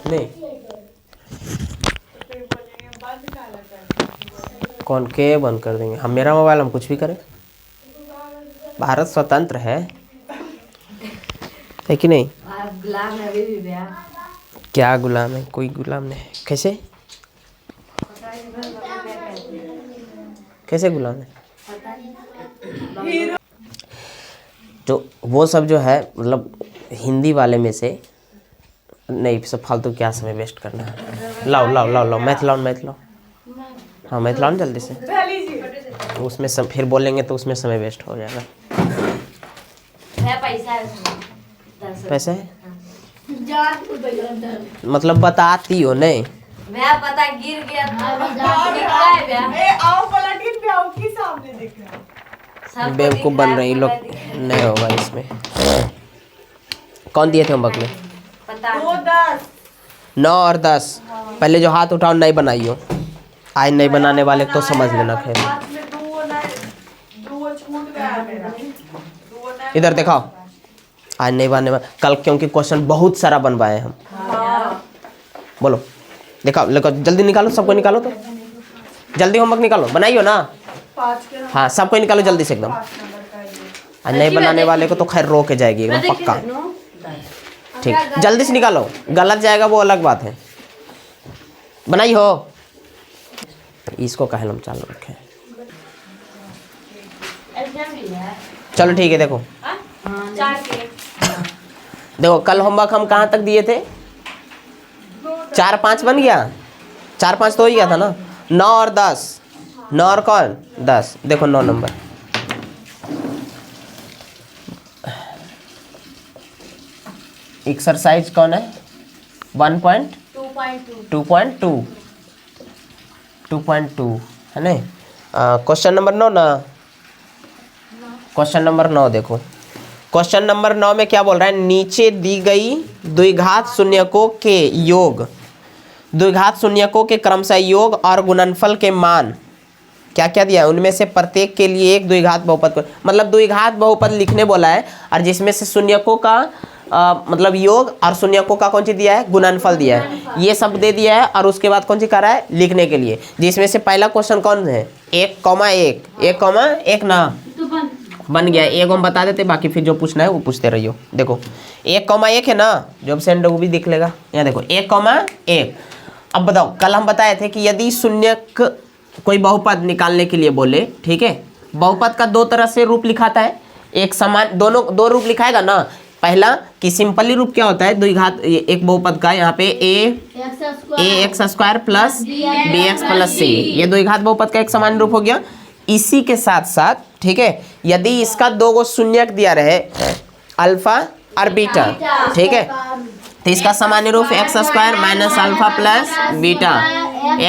नहीं कौन के बंद कर देंगे हम? मेरा मोबाइल हम कुछ भी करें। भारत स्वतंत्र है कि नहीं? गुलाम है अभी भी भैया। क्या गुलाम है? कोई गुलाम नहीं। कैसे कैसे गुलाम है? जो वो सब जो है मतलब हिंदी वाले में से नहीं, सब फालतू क्या समय वेस्ट करना है। लाओ लाओ लाओ लाओ मैथ लाओ मैथ लाओ। हाँ मैथ लाओ जल्दी से। उसमें सब फिर बोलेंगे तो उसमें समय वेस्ट हो जाएगा। पैसा है मतलब बताती हो नहीं? मैं पता गिर गया था। आओ पलटिन पे आओ की सामने दिख रहा। बेवकूफ बन रही लोग। नहीं होगा इसमें। कौन दिए थे होमवर्क में? पता 9 और 10। पहले जो हाथ उठाओ नहीं बनाइयो। आज नहीं बनाने वाले तो समझ लेना। खैर इधर दिखाओ। आज नहीं बनाने वाले कल, क्योंकि क्वेश्चन बहुत सारा बनवाए हम। बोलो दिखाओ, लेको जल्दी निकालो, सबको निकालो तो जल्दी होमवर्क निकालो। बनाइयो ना? हाँ सबको निकालो जल्दी से एकदम। आज नहीं बनाने वाले को तो खैर रो के जाएगी एकदम पक्का। ठीक जल्दी से निकालो, गलत जाएगा वो अलग बात है। बनाई हो? इसको कहे हम चालू रखें। चलो ठीक है। देखो देखो कल होमवर्क हम कहाँ तक दिए थे? 4 5 बन गया। 4 5 तो हो ही गया था ना। 9 और 10। 9 और कौन 10। देखो 9 नंबर। एक्सरसाइज कौन है? 2.2 है नहीं? क्वेश्चन नंबर 9 ना। क्वेश्चन नंबर 9 देखो। क्वेश्चन नंबर 9 में क्या बोल रहा है? नीचे दी गई द्विघात शून्यकों के योग, द्विघात शून्यकों के क्रमशः योग और गुणनफल के मान क्या क्या दिया है, उनमें से प्रत्येक के लिए एक द्विघात बहुपद को, मतलब द्विघात बहुपद लिखने बोला है। और जिसमें से शून्यकों का मतलब योग और शून्यकों का कौन सी दिया है? गुणनफल दिया है। ये सब दे दिया है। और उसके बाद कौन सी कर रहा है? लिखने के लिए। जिसमें से पहला क्वेश्चन कौन है? 1,1 ना बन गया। एक हम बता देते, बाकी फिर जो पूछना है वो पूछते रहियो। देखो 1,1 है ना, जो सेंड वो भी दिख लेगा। यहाँ देखो 1,1। अब बताओ, कल हम बताए थे कि यदि शून्यक कोई बहुपद निकालने के लिए बोले, ठीक है, बहुपद का 2 तरह से रूप लिखाता है। एक समान दो रूप लिखाएगा ना। पहला कि सिंपली रूप क्या होता है? द्विघात एक बहुपद का, यहाँ पे ax² plus bx plus c, ये द्विघात बहुपद का एक समान रूप हो गया। इसी के साथ साथ ठीक है, यदि इसका 2 गो शून्यक दिया रहे अल्फा और बीटा, ठीक है, तो इसका सामान्य रूप x² minus alpha plus beta,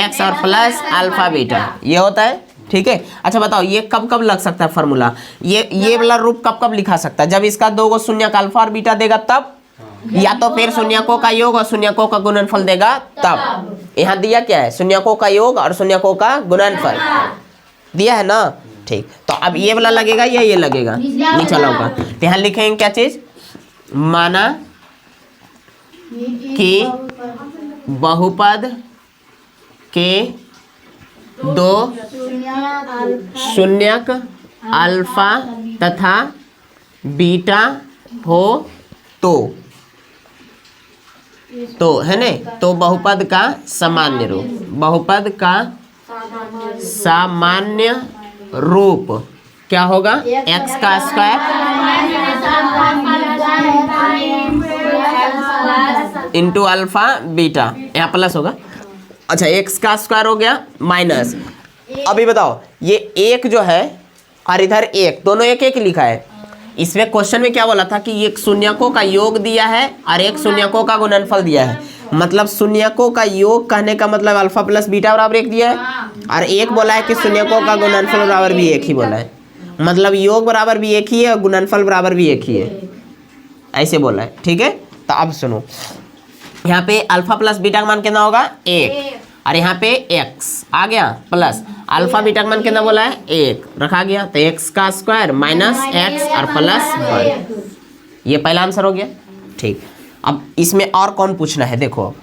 x और प्लस अल्फा बीटा, ये होता है। ठीक है। अच्छा बताओ ये कब कब लग सकता है फॉर्मूला? ये वाला रूप कब कब लिखा सकता है? जब इसका 2 गो शून्यक अल्फा और बीटा देगा तब, या तो फिर शून्यकों का योग और शून्यकों का गुणनफल देगा तब। यहाँ दिया क्या है? शून्यकों का योग और शून्यकों का गुणनफल दिया है ना। ठीक, तो अब ये वाला लगेगा या ये लगेगा? नीचे वाला होगा। तो यहाँ लिखेंगे क्या चीज? माना कि बहुपद के 2 शून्यक अल्फा तथा बीटा हो तो है ने, तो बहुपद का सामान्य रूप, बहुपद का सामान्य रूप क्या होगा? x का स्क्वायर इंटू अल्फा बीटा, यहाँ प्लस होगा। अच्छा x का स्क्वायर हो गया माइनस। अभी बताओ ये 1 जो है और इधर 1, दोनों 1 1 लिखा है। इसमें क्वेश्चन में क्या बोला था कि एक शून्यकों का योग दिया है और एक शून्यकों का गुणनफल दिया है। मतलब शून्यकों का योग कहने का मतलब अल्फा प्लस बीटा बराबर 1 दिया है, और 1 बोला है कि शून्यकों का गुणनफल बराबर भी 1 ही बोला है। मतलब योग बराबर भी 1 ही है और गुणनफल बराबर भी 1 ही है, ऐसे बोला है। ठीक है, तो अब सुनो, यहाँ पे अल्फा प्लस बीटा का मान कितना होगा? 1, और यहाँ पे x आ गया प्लस अल्फा बीटा का मान कितना बोला है? 1 रखा गया। तो x का स्क्वायर माइनस x और प्लस 1, ये पहला आंसर हो गया। ठीक, अब इसमें और कौन पूछना है? देखो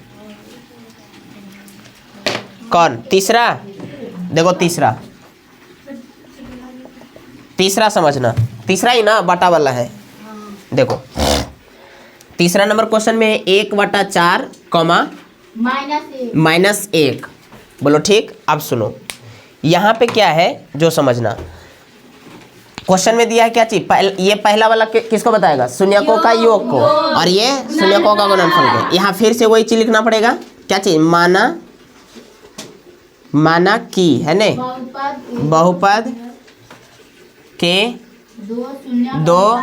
कौन तीसरा? देखो तीसरा समझना, तीसरा ही ना बटा वाला है। देखो तीसरा नंबर क्वेश्चन में 1/4 कॉमा -1। बोलो ठीक। अब सुनो यहाँ पे क्या है जो समझना, क्वेश्चन में दिया है क्या चीज, ये पहला वाला किसको बताएगा? शून्यकों का योग को, और ये शून्यकों का गुणनफल को। यहाँ फिर से वही चीज लिखना पड़ेगा, क्या चीज? माना कि है ने बहुपद के दो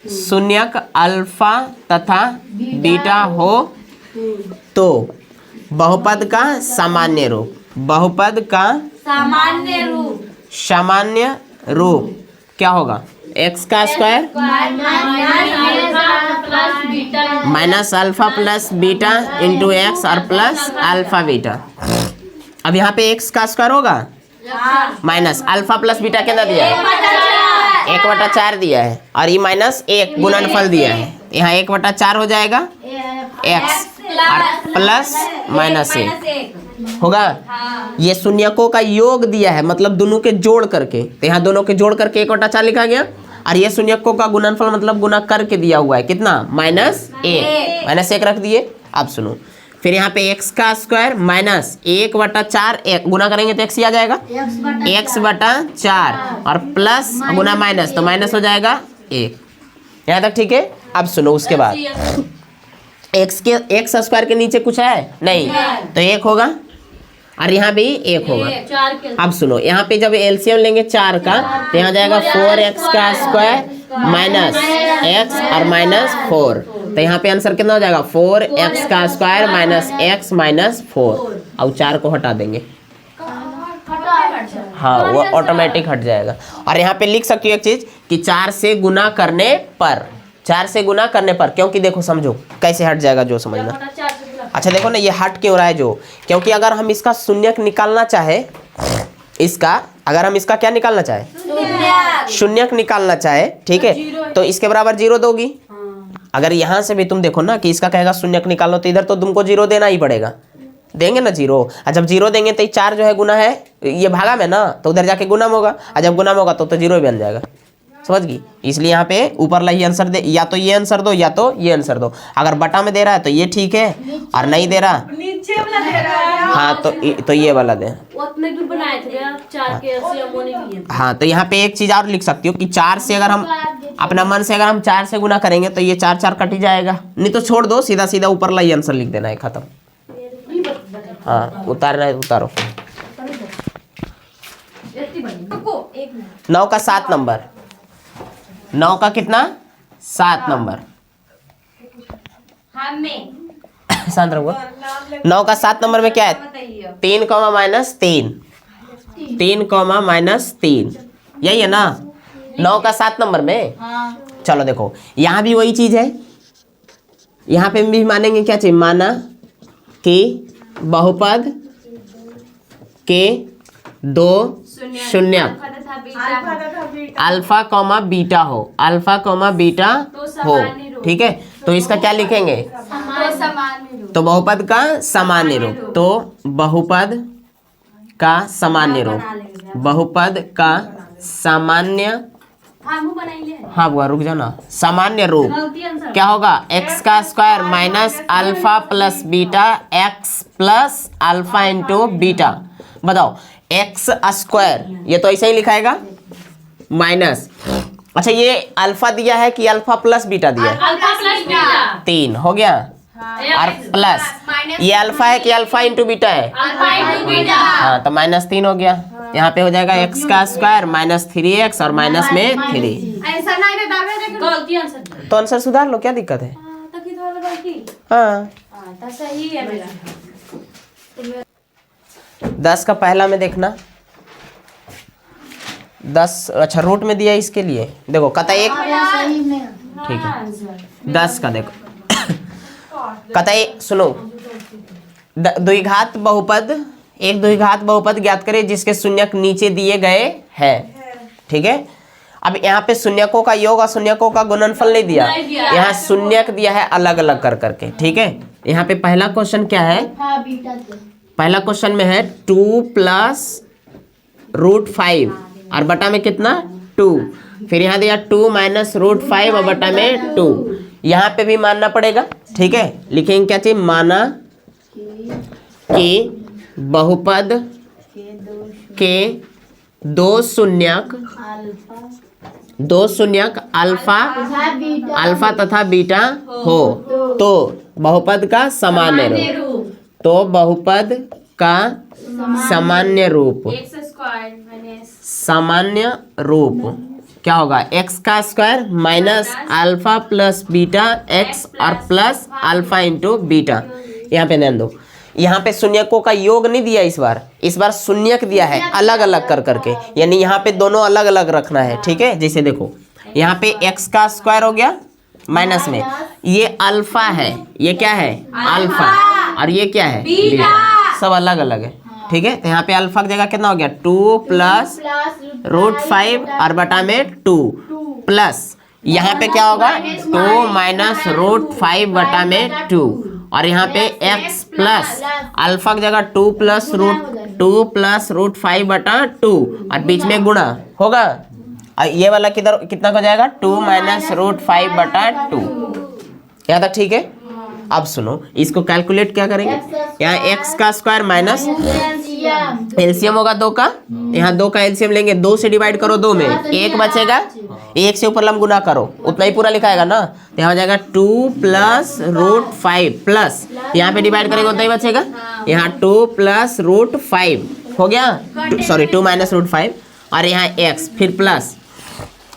शून्यक अल्फा तथा बीटा हो तो बहुपद का सामान्य रूप, बहुपद का सामान्य रूप क्या होगा? एक्स का square minus alpha plus beta into x और प्लस अल्फा बीटा। अब यहाँ पे एक्स का स्क्वायर होगा माइनस अल्फा प्लस बीटा कितना दिया है? 1/4 दिया है, और ये -1 गुणनफल दिया है। यहाँ 1/4 हो जाएगा एक्स और प्लस -1 होगा। ये शून्यकों का योग दिया है, मतलब दोनों के जोड़ करके, तो यहाँ दोनों के जोड़ करके 1/4 लिखा गया, और ये शून्यकों का गुणनफल मतलब गुना करके दिया हुआ है कितना? -1 रख दिए। अब सुनो फिर यहाँ पे x का स्क्वायर माइनस 1/4 गुना करेंगे तो x ही आ जाएगा, x/4 और प्लस गुना माइनस तो माइनस हो जाएगा 1। यहाँ तक ठीक है। अब सुनो उसके बाद x स्क्वायर के नीचे कुछ है नहीं, तो 1 होगा, और यहाँ भी 1 होगा। अब सुनो यहाँ पे जब एलसीएम लेंगे 4 का, तो यहाँ जाएगा 4x का स्क्वायर माइनस x और -4, तो यहाँ पे आंसर कितना हो जाएगा? 4x का स्क्वायर माइनस x माइनस 4, और 4 को हटा देंगे, हाँ वो ऑटोमेटिक हट जाएगा। और यहाँ पे लिख सकती हो एक चीज कि 4 से गुना करने पर, 4 से गुना करने पर, क्योंकि देखो समझो कैसे हट जाएगा जो समझना। अच्छा देखो ना ये हट क्यों रहा है जो, क्योंकि अगर हम इसका शून्यक निकालना चाहे, इसका अगर हम इसका क्या निकालना चाहे? शून्यक निकालना चाहे, ठीक है, तो इसके बराबर 0 दोगी। अगर यहाँ से भी तुम देखो ना कि इसका कहेगा शून्यक निकालो, तो इधर तो तुमको 0 देना ही पड़ेगा, देंगे ना 0। और जब 0 देंगे तो 4 जो है गुना है, ये भागा में ना, तो उधर जाके गुना होगा, और जब गुना होगा तो 0 ही बन जाएगा, समझ गई? इसलिए यहाँ पे ऊपर ला ही आंसर दे, या तो ये आंसर दो या तो ये आंसर दो। अगर बटा में दे रहा है तो ये ठीक है, और नहीं दे रहा नीचे वाला दे रहा है, हाँ तो ये वाला दे। बनाए थे 4 के लिए। हाँ तो यहाँ पे एक चीज और लिख सकती हो कि 4 से अगर हम अपना मन से अगर हम 4 से गुना करेंगे तो ये 4 कट ही जाएगा, नहीं तो छोड़ दो, सीधा सीधा ऊपर ला ही आंसर लिख देना है, खत्म। हाँ उतारना है उतारो। 9 का 7 नंबर, 9 का कितना? 7 नंबर, शांत रहो। 9 का 7 नंबर में क्या है? 3 -3, 3 -3, यही है ना 9 का 7 नंबर में। चलो देखो यहाँ भी वही चीज है, यहाँ पे भी मानेंगे क्या चाहिए? माना कि बहुपद के दो शून्यक अल्फा कॉमा बीटा हो, अल्फा कॉमा बीटा हो, ठीक है, तो इसका क्या लिखेंगे? तो बहुपद का सामान्य रूप, तो बहुपद का सामान्य रूप, बहुपद का सामान्य, हाँ बुआ रुक जाओ ना, सामान्य रूप क्या होगा? x का square minus alpha plus beta x plus alpha into beta. बताओ x स्क्वायर, ये तो ऐसे ही लिखाएगा माइनस, अच्छा ये अल्फा दिया है कि अल्फा प्लस बीटा दिया है? अल्फा प्लस बीटा 3 हो गया, और प्लस ये अल्फा है कि अल्फा इंटू बीटा है? अल्फा इंटू बीटा, हाँ तो -3 हो गया। यहाँ पे हो जाएगा x का स्क्वायर माइनस 3x और माइनस में 3। ऐसा नहीं रे दावे, गलती आंसर तो आंसर सुधार लो, क्या दिक्कत है? तकी थोड़ा गलती हाँ तो सही है मेरा। 10 का पहला में देखना, 10 अच्छा रूट में दिया है इसके लिए, देखो कता एक, ठीक है 10 का देखो कता सुनो, द्विघात बहुपद, एक द्विघात बहुपद ज्ञात करें जिसके शून्यक नीचे दिए गए हैं, ठीक है। अब यहाँ पे शून्यकों का योग और शून्यकों का गुणनफल नहीं दिया, यहाँ शून्यक दिया है अलग अलग कर करके, ठीक है। यहाँ पे पहला क्वेश्चन क्या है? पहला क्वेश्चन में है 2 प्लस रूट 5 और बटा में कितना 2, फिर यहाँ दिया 2 माइनस रूट 5 और बटा में 2। यहाँ पे भी मानना पड़ेगा, ठीक है। लिखेंगे क्या चीज, माना कि बहुपद के दो शून्यक अल्फा तथा बीटा हो तो बहुपद का सामान्य रूप, तो बहुपद का सामान्य रूप, सामान्य रूप क्या होगा, एक्स का square minus alpha plus beta x और प्लस अल्फा इंटू बीटा। यहाँ पे ध्यान दो, यहाँ पे शून्यकों का योग नहीं दिया, इस बार शून्यक दिया है अलग अलग कर करके, यानी यहाँ पे दोनों अलग अलग रखना है, ठीक है। जैसे देखो यहाँ पे एक्स का स्क्वायर हो गया माइनस में, ये अल्फा है, ये क्या है अल्फा, और ये क्या है बीटा, सब अलग अलग है, ठीक है। तो यहाँ पे अल्फा की जगह कितना हो गया 2 प्लस रूट 5 और बटा में 2 प्लस यहाँ पे क्या होगा 2 माइनस रूट 5 बटा में 2, और यहाँ पे x प्लस अल्फा की जगह 2 प्लस रूट 5 बटा 2 और बीच में गुणा होगा, और ये वाला किधर कितना हो जाएगा 2 माइनस रूट 5 बटा 2। यहाँ तक ठीक है। अब सुनो, इसको कैलकुलेट क्या करेंगे, यहाँ x का स्क्वायर माइनस एलसीएम होगा 2 का, यहाँ 2 का एलसीएम लेंगे, 2 से डिवाइड करो 2 में 1 बचेगा, 1 से ऊपर लम गुना करो, उतना ही पूरा लिखाएगा ना। तो यहाँ हो जाएगा 2 प्लस रूट 5 प्लस यहाँ पे डिवाइड करेंगे उतना ही बचेगा, यहाँ 2 प्लस रूट 5 हो गया, सॉरी 2 माइनस रूट 5, और यहाँ x फिर प्लस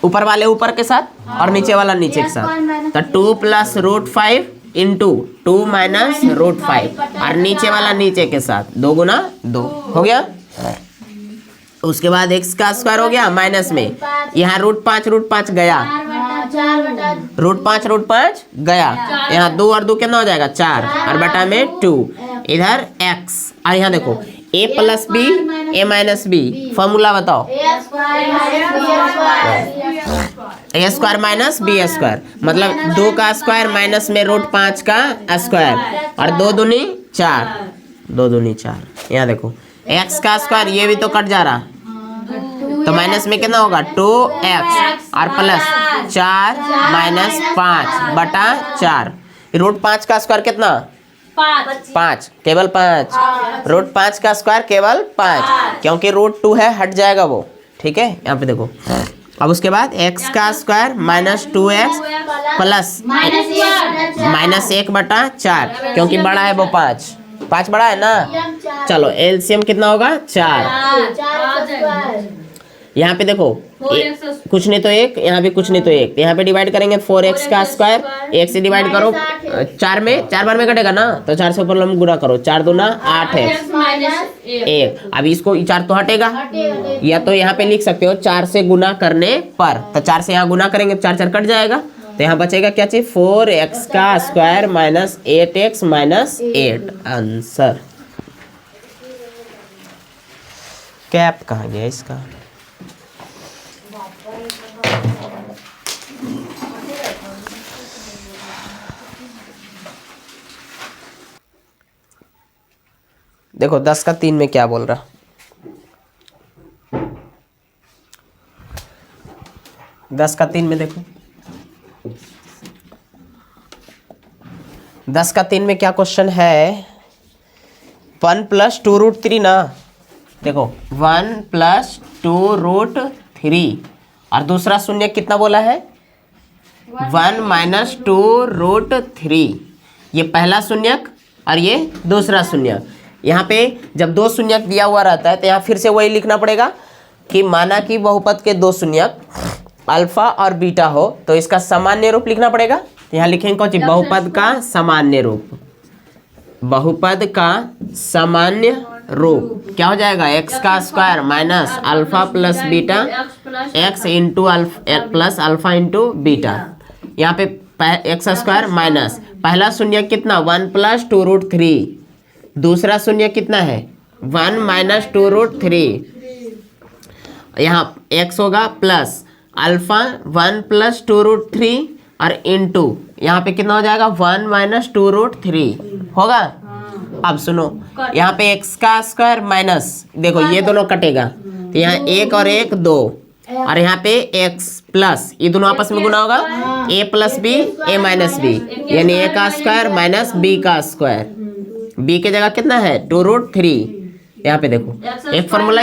ऊपर वाले ऊपर के साथ और नीचे वाला नीचे के साथ, तो 2 plus root 5 into 2 minus root 5 और नीचे वाला नीचे के साथ 2 गुना 2 हो गया। उसके बाद x का स्क्वायर हो गया माइनस में, यहाँ रूट 5 गया, रूट 5 गया, यहाँ 2 और 2 कितना हो जाएगा 4 और बटा में 2, इधर x, और यहाँ देखो a plus B a minus B, formula बताओ a square minus B square, मतलब 2 का स्क्वायर माइनस में रूट 5 का स्क्वायर, और 2 दूनी 4। यहाँ देखो x का स्क्वायर ये भी तो कट जा रहा, तो माइनस में कितना होगा 2x और प्लस 4 माइनस 5 बटा 4, रूट 5 का स्क्वायर कितना 5, केवल 5, रूट 5 का स्क्वायर केवल 5, क्योंकि रूट 2 है हट जाएगा वो, ठीक है। यहाँ पे देखो, अब उसके बाद x का square minus 2x plus minus 1 बटा 4, क्योंकि बड़ा है वो 5 बड़ा है ना। चलो एलसीएम कितना होगा 4, यहाँ पे देखो कुछ नहीं तो 1, यहाँ पे कुछ नहीं तो 1, यहाँ पे डिवाइड करेंगे 4x का स्क्वायर, 1 से डिवाइड करो 4 बार में कटेगा ना, तो 4 से ऊपर हम गुना करो, 4 दूना 8x 1, अब इसको 4 तो हटेगा, या तो यहाँ पे लिख सकते हो 4 से गुना करने पर, तो 4 से यहाँ गुना करेंगे 4 कट जाएगा, तो यहाँ बचेगा क्या चीज 4x का square minus 8x minus 8, answer. Cap कहाँ गया इसका, देखो 10 का 3 में क्या बोल रहा, दस का 3 में देखो, 10 का 3 में क्या क्वेश्चन है, 1 प्लस 2 रूट 3 ना, देखो 1 प्लस 2 रूट 3, और दूसरा शून्य कितना बोला है 1 माइनस 2 रूट 3, ये पहला शून्यक और ये दूसरा शून्यक। यहाँ पे जब 2 शून्यक दिया हुआ रहता है तो यहाँ फिर से वही लिखना पड़ेगा कि माना कि बहुपद के 2 शून्यक अल्फा और बीटा हो तो इसका सामान्य रूप लिखना पड़ेगा। तो यहाँ लिखेंगे कौन सी, बहुपद का सामान्य रूप, बहुपद का सामान्य रूप क्या हो जाएगा x का square minus alpha plus beta x into plus alpha into beta. यहाँ पे एक्स स्क्वायर माइनस पहला शून्य कितना 1 प्लस 2 रूट 3, दूसरा शून्य कितना है 1 माइनस 2 रूट 3, यहाँ x होगा प्लस अल्फा 1 प्लस 2 रूट 3 और इंटू यहाँ पे कितना हो जाएगा 1 माइनस 2 रूट 3 होगा। अब सुनो, यहाँ पे एक्स का स्क्वायर माइनस, देखो ये दोनों कटेगा तो यहाँ एक और एक दो, और यहाँ पे एक्स प्लस, ये दोनों आपस में गुना होगा, ए प्लस बी ए माइनस बी, यानी ए का स्क्वायर माइनस बी का स्क्वायर। बी की जगह कितना है 2√3। यहाँ पे देखो एक फॉर्मूला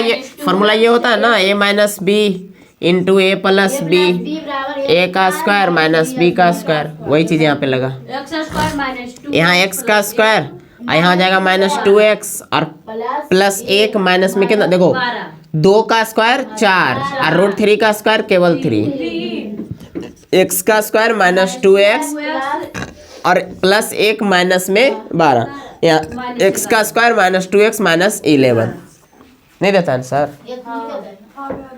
ये होता है ना, ए माइनस बी इंटू ए प्लस बी, ए का स्क्वायर माइनस बी का स्क्वायर, वही चीज यहाँ पे लगा। यहाँ एक्स का स्क्वायर और यहाँ जाएगा -2x और प्लस 1 माइनस में कितना, देखो 2 का स्क्वायर 4 और √3 का स्क्वायर केवल 3, एक्स का स्क्वायर -2x और प्लस 1 माइनस में 12, यहाँ एक्स का स्क्वायर -2x -11। नहीं देता है सर?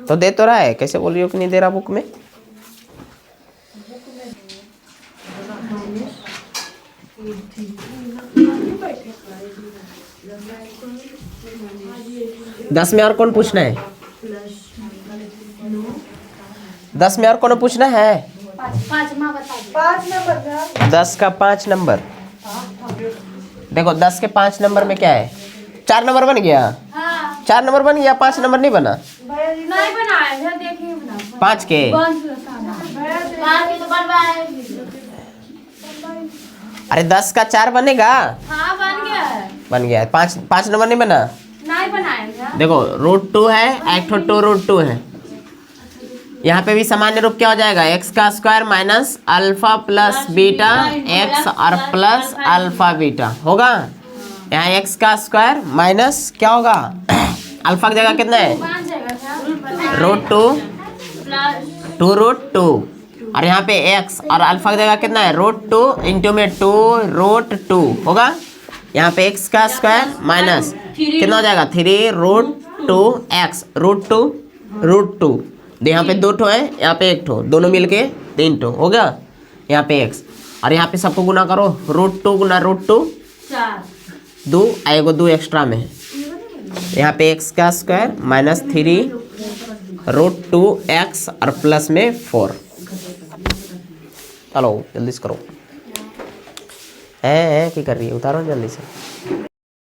तो दे तो रहा है, कैसे बोल रही हो कि नहीं दे रहा बुक में? दस में और कौन पूछना है? 10 में और कौन पूछना है? 10 का 5 नंबर। देखो 10 के 5 नंबर में क्या है? 4 नंबर बन गया। 4 नंबर बन गया, 5 नंबर नहीं बना। नहीं बनाया है, देखिए बना 5 के अरे 10 का 4 बनेगा। हाँ बन गया है। बन गया है। 5 नंबर नहीं बना। नहीं बनाया है। देखो √2 है, एक 2√2 है। यहाँ पे भी सामान्य रूप क्या हो जाएगा? एक्स का square minus alpha plus beta x और प्लस अल्फा बीटा होगा। यहाँ एक्स का स्क्वायर माइनस क्या होगा? अल्फा की जगह कितना है? √2 2√2 और यहाँ पे x और अल्फा की जगह कितना है? √2 इंटू में 2√2 होगा। यहाँ पे x का स्क्वायर माइनस कितना हो जाएगा? 3√2x √2 यहाँ पे 2 ठो है, यहाँ पे 1 ठो, दोनों मिलके 3 ठो हो गया। यहाँ पे x और यहाँ पे सबको गुना करो, √2 गुना √2 2 आएगा, 2 एक्स्ट्रा में है। यहाँ पे x का स्क्वायर माइनस 3√2x और प्लस में 4। चलो जल्दी से करो। है क्या कर रही है? उतारो जल्दी से।